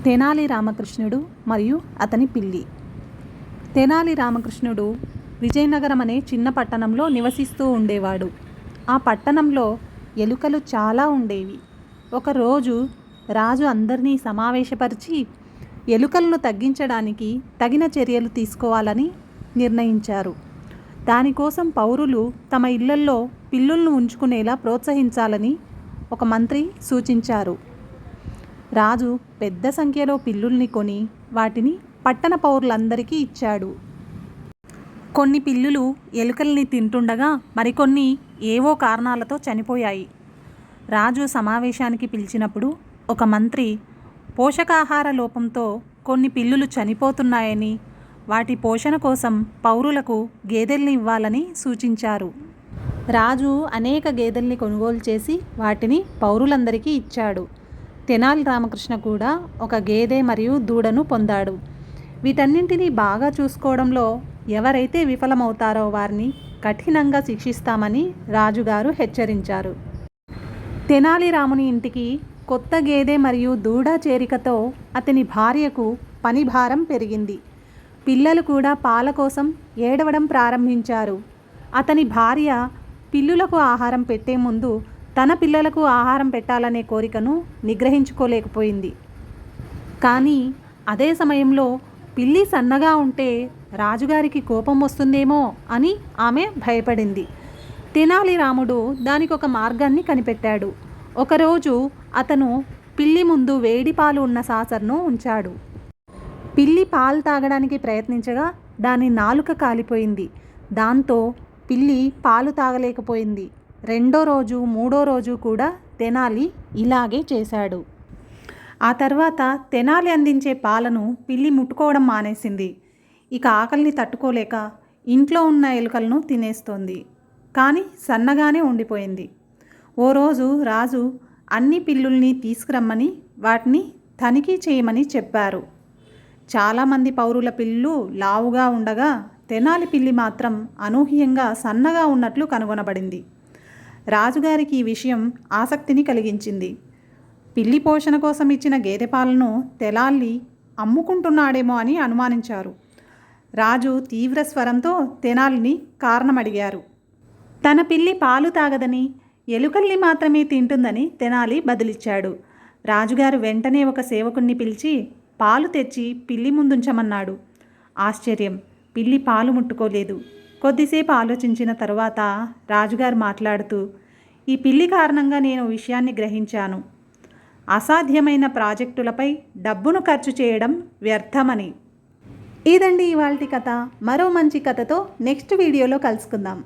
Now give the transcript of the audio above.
తెనాలి రామకృష్ణుడు మరియు అతని పిల్లి. తెనాలి రామకృష్ణుడు విజయనగరం అనే చిన్న పట్టణంలో నివసిస్తూ ఉండేవాడు. ఆ పట్టణంలో ఎలుకలు చాలా ఉండేవి. ఒకరోజు రాజు అందరినీ సమావేశపరిచి ఎలుకలను తగ్గించడానికి తగిన చర్యలు తీసుకోవాలని నిర్ణయించారు. దానికోసం పౌరులు తమ ఇళ్లల్లో పిల్లులను ఉంచుకునేలా ప్రోత్సహించాలని ఒక మంత్రి సూచించారు. రాజు పెద్ద సంఖ్యలో పిల్లుల్ని కొని వాటిని పట్టణ పౌరులందరికీ ఇచ్చాడు. కొన్ని పిల్లులు ఎలుకల్ని తింటుండగా మరికొన్ని ఏవో కారణాలతో చనిపోయాయి. రాజు సమావేశానికి పిలిచినప్పుడు ఒక మంత్రి పోషకాహార లోపంతో కొన్ని పిల్లులు చనిపోతున్నాయని, వాటి పోషణ కోసం పౌరులకు గేదెల్ని ఇవ్వాలని సూచించారు. రాజు అనేక గేదెల్ని కొనుగోలు చేసి వాటిని పౌరులందరికీ ఇచ్చాడు. తెనాలి రామకృష్ణ కూడా ఒక గేదె మరియు దూడను పొందాడు. వీటన్నింటినీ బాగా చూసుకోవడంలో ఎవరైతే విఫలమవుతారో వారిని కఠినంగా శిక్షిస్తామని రాజుగారు హెచ్చరించారు. తెనాలి రాముని ఇంటికి కొత్త గేదె మరియు దూడ చేరికతో అతని భార్యకు పని భారం పెరిగింది. పిల్లలు కూడా పాల కోసం ఏడవడం ప్రారంభించారు. అతని భార్య పిల్లులకు ఆహారం పెట్టే ముందు తన పిల్లలకు ఆహారం పెట్టాలనే కోరికను నిగ్రహించుకోలేకపోయింది. కానీ అదే సమయంలో పిల్లి సన్నగా ఉంటే రాజుగారికి కోపం వస్తుందేమో అని ఆమె భయపడింది. తెనాలి రాముడు దానికి ఒక మార్గాన్ని కనిపెట్టాడు. ఒకరోజు అతను పిల్లి ముందు వేడి పాలు ఉన్న సాసర్ను ఉంచాడు. పిల్లి పాలు తాగడానికి ప్రయత్నించగా దాని నాలుక కాలిపోయింది. దాంతో పిల్లి పాలు తాగలేకపోయింది. రెండో రోజు మూడో రోజు కూడా తెనాలి ఇలాగే చేశాడు. ఆ తర్వాత తెనాలి అందించే పాలను పిల్లి ముట్టుకోవడం మానేసింది. ఇక ఆకలిని తట్టుకోలేక ఇంట్లో ఉన్న ఎలుకలను తినేస్తోంది. కానీ సన్నగానే ఉండిపోయింది. ఓ రోజు రాజు అన్ని పిల్లుల్ని తీసుకురమ్మని వాటిని తనిఖీ చేయమని చెప్పారు. చాలామంది పౌరుల పిల్లు లావుగా ఉండగా తెనాలి పిల్లి మాత్రం అనూహ్యంగా సన్నగా ఉన్నట్లు కనుగొనబడింది. రాజుగారికి ఈ విషయం ఆసక్తిని కలిగించింది. పిల్లి పోషణ కోసం ఇచ్చిన గేదె పాలను తెనాలి అమ్ముకుంటున్నాడేమో అని అనుమానించారు. రాజు తీవ్ర స్వరంతో తెనాలిని కారణం అడిగారు. తన పిల్లి పాలు తాగదని, ఎలుకల్ని మాత్రమే తింటుందని తెనాలి బదులిచ్చాడు. రాజుగారు వెంటనే ఒక సేవకుణ్ణి పిలిచి పాలు తెచ్చి పిల్లి ముందుంచమన్నాడు. ఆశ్చర్యం, పిల్లి పాలు ముట్టుకోలేదు. కొద్దిసేపు ఆలోచించిన తరువాత రాజుగారు మాట్లాడుతూ, ఈ పిల్లి కారణంగా నేను విషయాన్ని గ్రహించాను. అసాధ్యమైన ప్రాజెక్టులపై డబ్బును ఖర్చు చేయడం వ్యర్థమని. ఇదండి ఇవాల్టి కథ. మరో మంచి కథతో నెక్స్ట్ వీడియోలో కలుసుకుందాం.